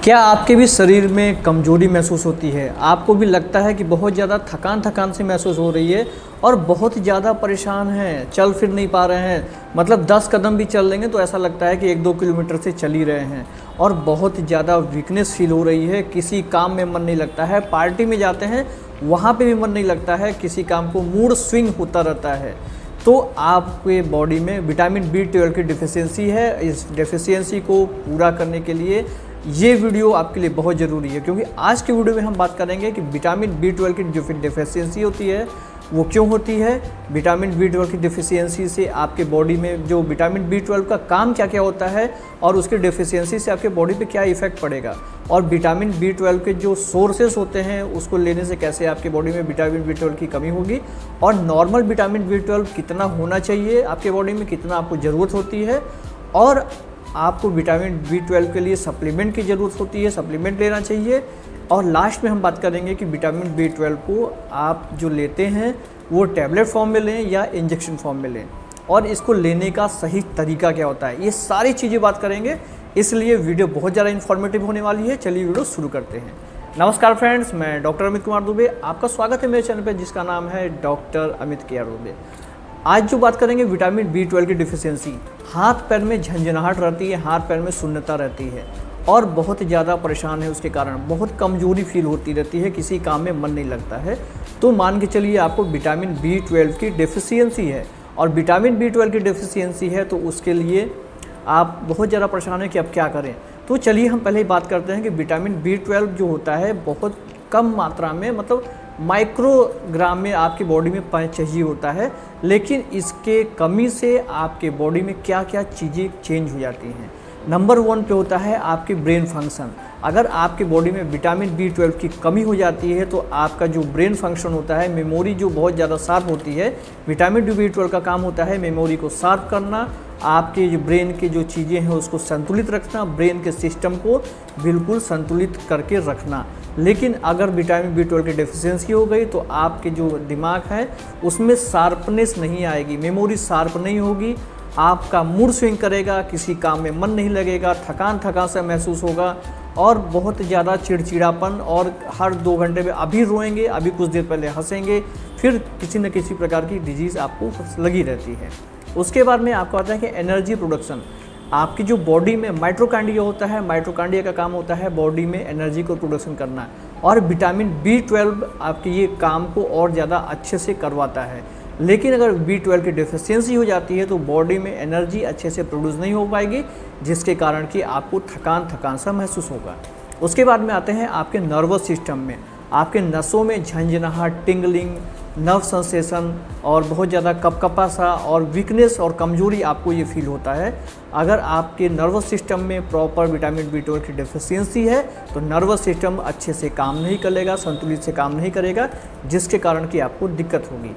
क्या आपके भी शरीर में कमज़ोरी महसूस होती है? आपको भी लगता है कि बहुत ज़्यादा थकान सी महसूस हो रही है और बहुत ज़्यादा परेशान हैं, चल फिर नहीं पा रहे हैं। मतलब 10 कदम भी चल लेंगे तो ऐसा लगता है कि 1-2 किलोमीटर से चल ही रहे हैं और बहुत ज़्यादा वीकनेस फ़ील हो रही है, किसी काम में मन नहीं लगता है, पार्टी में जाते हैं वहाँ पे भी मन नहीं लगता है, किसी काम को मूड स्विंग होता रहता है। तो आपके बॉडी में विटामिन B12 की डिफ़िशियंसी है। इस डिफ़िशियंसी को पूरा करने के लिए ये वीडियो आपके लिए बहुत ज़रूरी है, क्योंकि आज की वीडियो में हम बात करेंगे कि विटामिन B12 की जो डिफ़िशियंसी होती है वो क्यों होती है, विटामिन B12 की डिफ़िशियंसी से आपके बॉडी में जो विटामिन B12 का काम क्या क्या होता है और उसकी डिफ़िशियंसी से आपके बॉडी पे क्या इफ़ेक्ट पड़ेगा, और विटामिन B12 के जो सोर्सेस होते हैं उसको लेने से कैसे आपके बॉडी में विटामिन B12 की कमी होगी, और नॉर्मल विटामिन B12 कितना होना चाहिए आपके बॉडी में, कितना आपको ज़रूरत होती है, और आपको विटामिन B12 के लिए सप्लीमेंट की ज़रूरत होती है, सप्लीमेंट लेना चाहिए। और लास्ट में हम बात करेंगे कि विटामिन B12 को आप जो लेते हैं वो टैबलेट फॉर्म में लें या इंजेक्शन फॉर्म में लें, और इसको लेने का सही तरीका क्या होता है, ये सारी चीज़ें बात करेंगे। इसलिए वीडियो बहुत ज़्यादा इन्फॉर्मेटिव होने वाली है। चलिए वीडियो शुरू करते हैं। नमस्कार फ्रेंड्स, मैं डॉक्टर अमित कुमार दुबे, आपका स्वागत है मेरे चैनल पर जिसका नाम है डॉक्टर अमित केयर दुबे। आज जो बात करेंगे विटामिन B12 की डिफ़िशियंसी, हाथ पैर में झंझनाहट रहती है, हाथ पैर में शून्यता रहती है और बहुत ज़्यादा परेशान है, उसके कारण बहुत कमज़ोरी फील होती रहती है, किसी काम में मन नहीं लगता है, तो मान के चलिए आपको विटामिन B12 की डिफ़िशियंसी है। और विटामिन B12 की डिफ़िशियंसी है तो उसके लिए आप बहुत ज़्यादा परेशान हैं कि अब क्या करें। तो चलिए हम पहले ही बात करते हैं कि विटामिन B12 जो होता है बहुत कम मात्रा में, मतलब माइक्रोग्राम में आपकी बॉडी में चाहिए होता है, लेकिन इसके कमी से आपके बॉडी में क्या क्या चीज़ें चेंज हो जाती हैं। नंबर 1 पे होता है आपकी ब्रेन फंक्शन। अगर आपकी बॉडी में विटामिन B12 की कमी हो जाती है तो आपका जो ब्रेन फंक्शन होता है, मेमोरी जो बहुत ज़्यादा शार्प होती है, विटामिन B12 का काम होता है मेमोरी को शार्प करना, आपके जो ब्रेन की जो चीज़ें हैं उसको संतुलित रखना, ब्रेन के सिस्टम को बिल्कुल संतुलित करके रखना। लेकिन अगर विटामिन B12 की डिफ़िशियंसी हो गई तो आपके जो दिमाग है उसमें शार्पनेस नहीं आएगी, मेमोरी शार्प नहीं होगी, आपका मूड स्विंग करेगा, किसी काम में मन नहीं लगेगा, थकान सा महसूस होगा और बहुत ज़्यादा चिड़चिड़ापन, और हर 2 घंटे में अभी रोएंगे, अभी कुछ देर पहले हंसेंगे, फिर किसी न किसी प्रकार की डिजीज़ आपको लगी रहती है। उसके बाद में आपको आता है कि एनर्जी प्रोडक्शन। आपकी जो बॉडी में माइटोकॉन्ड्रिया होता है, माइटोकॉन्ड्रिया का काम होता है बॉडी में एनर्जी को प्रोडक्शन करना, और विटामिन B12 आपके ये काम को और ज़्यादा अच्छे से करवाता है। लेकिन अगर B12 की डिफ़िशियंसी हो जाती है तो बॉडी में एनर्जी अच्छे से प्रोड्यूस नहीं हो पाएगी, जिसके कारण कि आपको थकान सा महसूस होगा। उसके बाद में आते हैं आपके नर्वस सिस्टम में। आपके नसों में झंझनाहट, टिंगलिंग, नर्व सेंसेशन और बहुत ज़्यादा कपकपा सा और वीकनेस और कमज़ोरी आपको ये फील होता है। अगर आपके नर्वस सिस्टम में प्रॉपर विटामिन B12 की डिफ़िशियंसी है तो नर्वस सिस्टम अच्छे से काम नहीं करेगा, संतुलित से काम नहीं करेगा, जिसके कारण कि आपको दिक्कत होगी।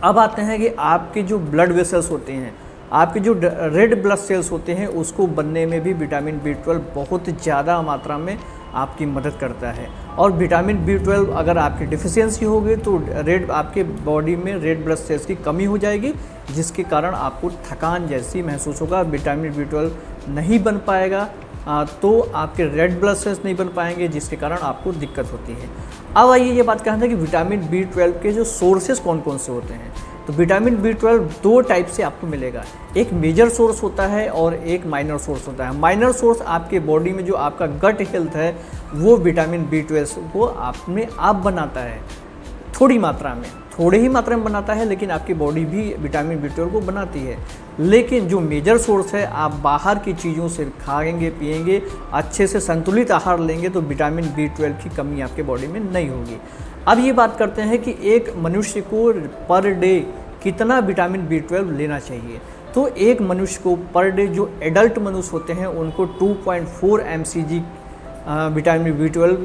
अब आते हैं कि आपके जो ब्लड वेसल्स होते हैं, आपके जो रेड ब्लड सेल्स होते हैं, उसको बनने में भी विटामिन B12 बहुत ज़्यादा मात्रा में आपकी मदद करता है। और विटामिन B12 अगर आपकी डिफ़िशियंसी होगी तो आपके बॉडी में रेड ब्लड सेल्स की कमी हो जाएगी, जिसके कारण आपको थकान जैसी महसूस होगा, विटामिन B12 नहीं बन पाएगा, तो आपके रेड ब्लड सेल्स नहीं बन पाएंगे, जिसके कारण आपको दिक्कत होती है। अब आइए ये बात कहना है कि विटामिन B12 के जो सोर्सेस कौन कौन से होते हैं। तो विटामिन B12 2 टाइप से आपको मिलेगा, एक मेजर सोर्स होता है और एक माइनर सोर्स होता है। माइनर सोर्स आपके बॉडी में जो आपका गट हेल्थ है वो विटामिन B12 को अपने आप बनाता है, थोड़ी ही मात्रा में बनाता है, लेकिन आपकी बॉडी भी विटामिन B12 को बनाती है। लेकिन जो मेजर सोर्स है, आप बाहर की चीज़ों से खाएंगे, पिएंगे, अच्छे से संतुलित आहार लेंगे तो विटामिन B12 की कमी आपके बॉडी में नहीं होगी। अब ये बात करते हैं कि एक मनुष्य को पर डे कितना विटामिन B12 लेना चाहिए। तो एक मनुष्य को पर डे, जो एडल्ट मनुष्य होते हैं उनको 2.4 mcg vitamin B12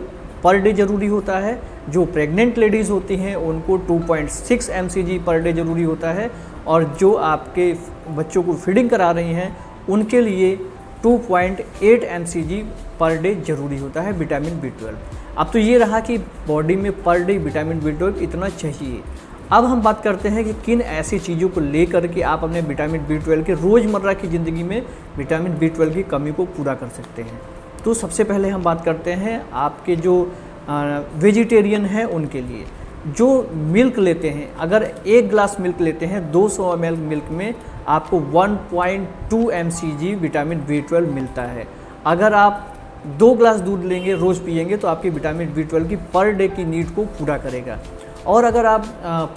per day ज़रूरी होता है। जो प्रेग्नेंट लेडीज़ होती हैं उनको 2.6 mcg पर डे ज़रूरी होता है, और जो आपके बच्चों को फीडिंग करा रही हैं उनके लिए 2.8 mcg पर डे ज़रूरी होता है विटामिन B12। अब तो ये रहा कि बॉडी में पर डे विटामिन B12 इतना चाहिए। अब हम बात करते हैं कि किन ऐसी चीज़ों को लेकर के आप अपने विटामिन B12 के रोज़मर्रा की ज़िंदगी में विटामिन B12 की कमी को पूरा कर सकते हैं। तो सबसे पहले हम बात करते हैं आपके जो वेजिटेरियन हैं उनके लिए। जो मिल्क लेते हैं, अगर 1 ग्लास मिल्क लेते हैं 200 ml मिल्क में आपको 1.2 mcg विटामिन B12 मिलता है। अगर आप 2 ग्लास दूध लेंगे, रोज़ पिएंगे, तो आपकी विटामिन B12 की पर डे की नीड को पूरा करेगा। और अगर आप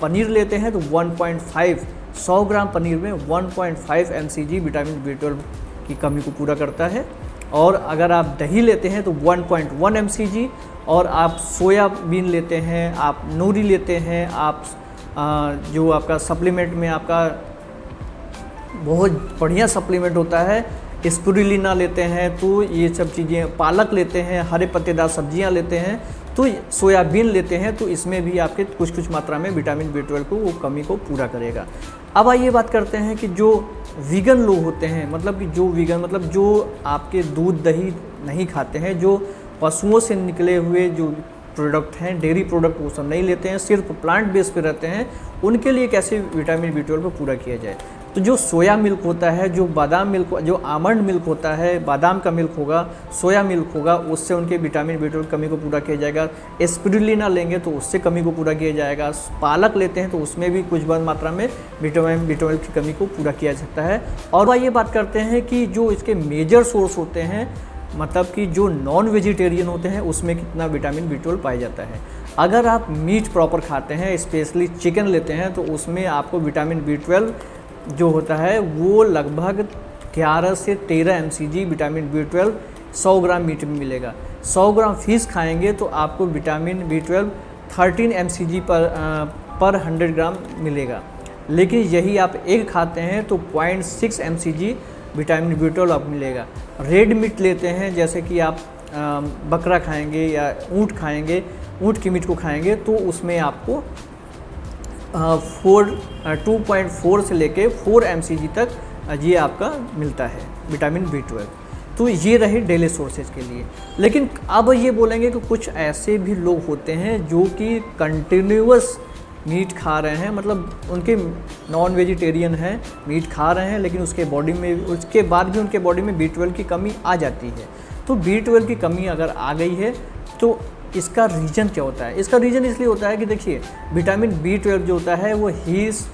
पनीर लेते हैं तो 1.5 100 ग्राम पनीर में 1.5 mcg विटामिन B12 की कमी को पूरा करता है। और अगर आप दही लेते हैं तो 1.1 mcg, और आप सोयाबीन लेते हैं, आप नूरी लेते हैं, आप जो आपका सप्लीमेंट में आपका बहुत बढ़िया सप्लीमेंट होता है स्पिरुलिना लेते हैं, तो ये सब चीज़ें, पालक लेते हैं, हरे पत्तेदार सब्जियां लेते हैं, तो सोयाबीन लेते हैं, तो इसमें भी आपके कुछ मात्रा में विटामिन B12 को वो कमी को पूरा करेगा। अब आइए बात करते हैं कि जो वीगन लोग होते हैं, मतलब कि जो वीगन मतलब जो आपके दूध दही नहीं खाते हैं, जो पशुओं से निकले हुए जो प्रोडक्ट हैं, डेयरी प्रोडक्ट वो सब नहीं लेते हैं, सिर्फ प्लांट बेस पे रहते हैं, उनके लिए कैसे विटामिन B12 को पूरा किया जाए। तो जो सोया मिल्क होता है, जो बादाम मिल्क, जो आमंड मिल्क होता है, बादाम का मिल्क होगा, सोया मिल्क होगा, उससे उनके विटामिन B12 कमी को पूरा किया जाएगा। स्पिरुलिना लेंगे तो उससे कमी को पूरा किया जाएगा। पालक लेते हैं तो उसमें भी कुछ बड़ी मात्रा में विटामिन B12 की कमी को पूरा किया जाता है। और ये बात करते हैं कि जो इसके मेजर सोर्स होते हैं, मतलब कि जो नॉन वेजिटेरियन होते हैं, उसमें कितना विटामिन B12 पाया जाता है। अगर आप मीट प्रॉपर खाते हैं, स्पेशली चिकन लेते हैं, तो उसमें आपको विटामिन B12 जो होता है वो लगभग 11 से 13 mcg विटामिन B12 100 ग्राम मीट में मिलेगा। 100 ग्राम फिश खाएंगे तो आपको विटामिन B12 13 mcg पर 100 ग्राम मिलेगा। लेकिन यही आप एग खाते हैं तो 0.6 mcg विटामिन B12 आपको मिलेगा। रेड मीट लेते हैं, जैसे कि आप बकरा खाएंगे या ऊँट खाएंगे, ऊँट की मीट को खाएंगे, तो उसमें आपको 2.4 से लेके 4 mcg तक ये आपका मिलता है विटामिन B12। तो ये रहे डेली सोर्सेज के लिए। लेकिन अब ये बोलेंगे कि कुछ ऐसे भी लोग होते हैं जो कि कंटिन्यूअस मीट खा रहे हैं, मतलब उनके नॉन वेजिटेरियन हैं, मीट खा रहे हैं, लेकिन उसके बाद भी उनके बॉडी में B12 की कमी आ जाती है। तो B12 की कमी अगर आ गई है तो इसका रीज़न क्या होता है? इसका रीज़न इसलिए होता है कि देखिए, विटामिन B12 जो होता है वो हीस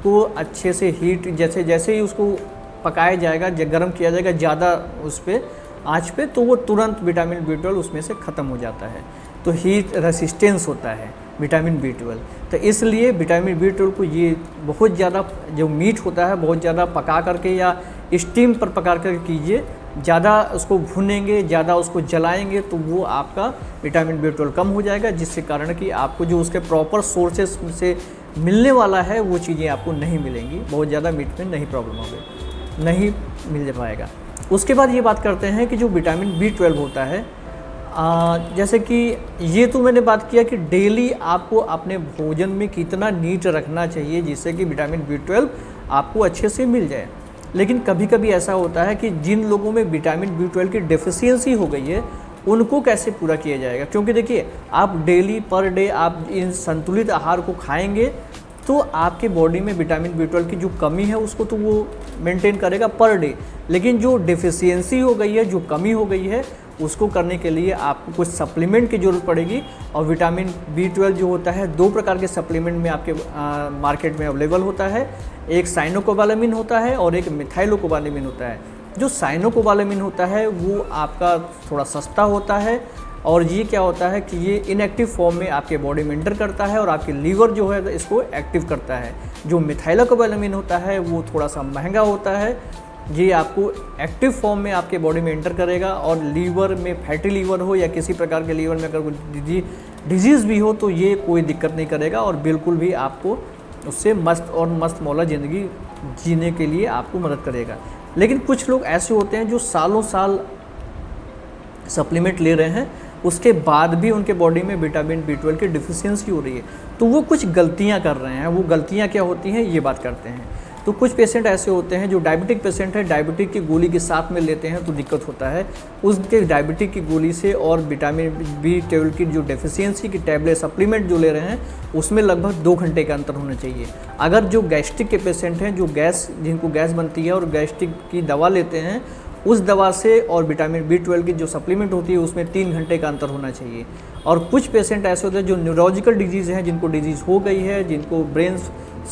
को अच्छे से हीट जैसे ही उसको पकाया जाएगा, गर्म किया जाएगा ज़्यादा उस पर आँच पे, तो वो तुरंत विटामिन B12 उसमें से ख़त्म हो जाता है। तो हीट रेसिस्टेंस होता है विटामिन B12। तो इसलिए विटामिन B12 को ये बहुत ज़्यादा, जो मीट होता है बहुत ज़्यादा पका करके या स्टीम पर पका कर कीजिए, ज़्यादा उसको भुनेंगे, ज़्यादा उसको जलाएंगे तो वो आपका विटामिन B12 कम हो जाएगा, जिसके कारण कि आपको जो उसके प्रॉपर सोर्सेस से मिलने वाला है वो चीज़ें आपको नहीं मिलेंगी। बहुत ज़्यादा मीट में नहीं प्रॉब्लम होगी, नहीं मिल पाएगा। उसके बाद ये बात करते हैं कि जो विटामिन B12 होता है, जैसे कि ये तो मैंने बात किया कि डेली आपको अपने भोजन में कितना नीट रखना चाहिए जिससे कि विटामिन B12 आपको अच्छे से मिल जाए। लेकिन कभी कभी ऐसा होता है कि जिन लोगों में विटामिन B12 की डेफिशिएंसी हो गई है उनको कैसे पूरा किया जाएगा, क्योंकि देखिए आप डेली पर डे आप इन संतुलित आहार को खाएंगे तो आपके बॉडी में विटामिन B12 की जो कमी है उसको तो वो मेंटेन करेगा पर डे, लेकिन जो डेफिशिएंसी हो गई है, जो कमी हो गई है, उसको करने के लिए आपको कुछ सप्लीमेंट की ज़रूरत पड़ेगी। और विटामिन B12 जो होता है 2 प्रकार के सप्लीमेंट में आपके मार्केट में अवेलेबल होता है। एक साइनोकोबालामिन होता है और एक मिथाइलोकोबालामिन होता है। जो साइनोकोबालामिन होता है वो आपका थोड़ा सस्ता होता है, और ये क्या होता है कि ये इनएक्टिव फॉर्म में आपके बॉडी में एंटर करता है और आपके लीवर जो है इसको एक्टिव करता है। जो मिथाइलोकोबालामिन होता है वो थोड़ा सा महंगा होता है, ये आपको एक्टिव फॉर्म में आपके बॉडी में एंटर करेगा, और लीवर में फैटी लीवर हो या किसी प्रकार के लीवर में अगर कोई डिजीज़ भी हो तो ये कोई दिक्कत नहीं करेगा, और बिल्कुल भी आपको उससे मस्त मौला ज़िंदगी जीने के लिए आपको मदद करेगा। लेकिन कुछ लोग ऐसे होते हैं जो सालों साल सप्लीमेंट ले रहे हैं, उसके बाद भी उनके बॉडी में विटामिन B12 की डिफिशियंसी हो रही है, तो वो कुछ गलतियां कर रहे हैं। वो गलतियां क्या होती हैं ये बात करते हैं। तो कुछ पेशेंट ऐसे होते हैं जो डायबिटिक पेशेंट है, डायबिटिक की गोली के साथ में लेते हैं तो दिक्कत होता है। उसके डायबिटिक की गोली से और विटामिन B12 की जो डेफिशिएंसी की टैबलेट सप्लीमेंट जो ले रहे हैं उसमें लगभग 2 घंटे का अंतर होना चाहिए। अगर जो गैस्ट्रिक के पेशेंट हैं, जो जिनको गैस बनती है और गैस्ट्रिक की दवा लेते हैं, उस दवा से और विटामिन B12 की जो सप्लीमेंट होती है उसमें 3 घंटे का अंतर होना चाहिए। और कुछ पेशेंट ऐसे होते हैं जो न्यूरोलॉजिकल डिजीज़ हैं, जिनको डिजीज़ हो गई है, जिनको ब्रेन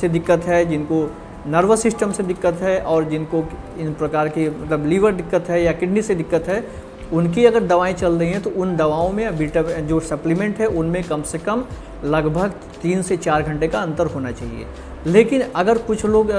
से दिक्कत है, जिनको नर्वस सिस्टम से दिक्कत है और जिनको इन प्रकार की मतलब लीवर दिक्कत है या किडनी से दिक्कत है, उनकी अगर दवाएं चल रही हैं तो उन दवाओं में विटामिन जो सप्लीमेंट है उनमें कम से कम लगभग 3 से 4 घंटे का अंतर होना चाहिए। लेकिन अगर कुछ लोग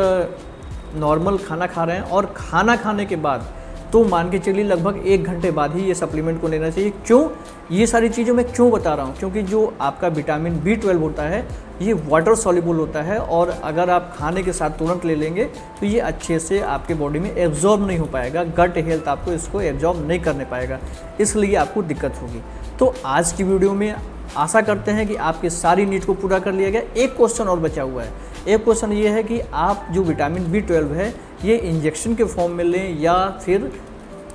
नॉर्मल खाना खा रहे हैं और खाना खाने के बाद तो मान के चलिए लगभग 1 घंटे बाद ही ये सप्लीमेंट को लेना चाहिए। क्यों? ये सारी चीज़ों मैं क्यों बता रहा हूँ? क्योंकि जो आपका विटामिन B12 होता है ये वाटर सॉल्युबल होता है और अगर आप खाने के साथ तुरंत ले लेंगे तो ये अच्छे से आपके बॉडी में एब्जॉर्ब नहीं हो पाएगा, गट हेल्थ आपको इसको एब्जॉर्ब नहीं करने पाएगा, इसलिए आपको दिक्कत होगी। तो आज की वीडियो में आशा करते हैं कि आपके सारी नीड को पूरा कर लिया गया। एक क्वेश्चन और बचा हुआ है। एक क्वेश्चन ये है कि आप जो विटामिन B12 है ये इंजेक्शन के फॉर्म में लें या फिर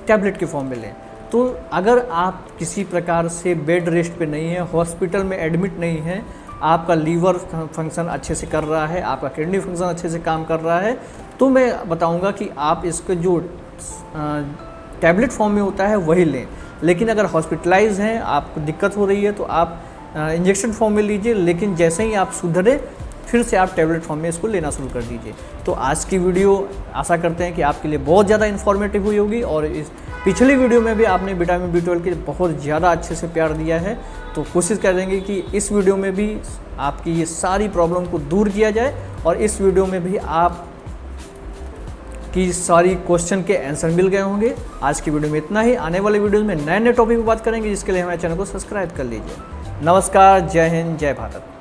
टैबलेट के फॉर्म में लें। तो अगर आप किसी प्रकार से बेड रेस्ट पे नहीं है, हॉस्पिटल में एडमिट नहीं है, आपका लीवर फंक्शन अच्छे से कर रहा है, आपका किडनी फंक्शन अच्छे से काम कर रहा है, तो मैं बताऊंगा कि आप इसके जो टैबलेट फॉर्म में होता है वही लें। लेकिन अगर हॉस्पिटलाइज हैं, आपको दिक्कत हो रही है तो आप इंजेक्शन फॉर्म में लीजिए, लेकिन जैसे ही आप सुधरे फिर से आप टैबलेट फॉर्म में इसको लेना शुरू कर दीजिए। तो आज की वीडियो आशा करते हैं कि आपके लिए बहुत ज़्यादा इन्फॉर्मेटिव हुई होगी और इस पिछली वीडियो में भी आपने विटामिन B12 के बहुत ज़्यादा अच्छे से प्यार दिया है। तो कोशिश करेंगे कि इस वीडियो में भी आपकी ये सारी प्रॉब्लम को दूर किया जाए और इस वीडियो में भी आप की सारी क्वेश्चन के आंसर मिल गए होंगे। आज की वीडियो में इतना ही। आने वाले वीडियोज़ में नए नए टॉपिक पर बात करेंगे, जिसके लिए हमारे चैनल को सब्सक्राइब कर लीजिए। नमस्कार, जय हिंद, जय भारत।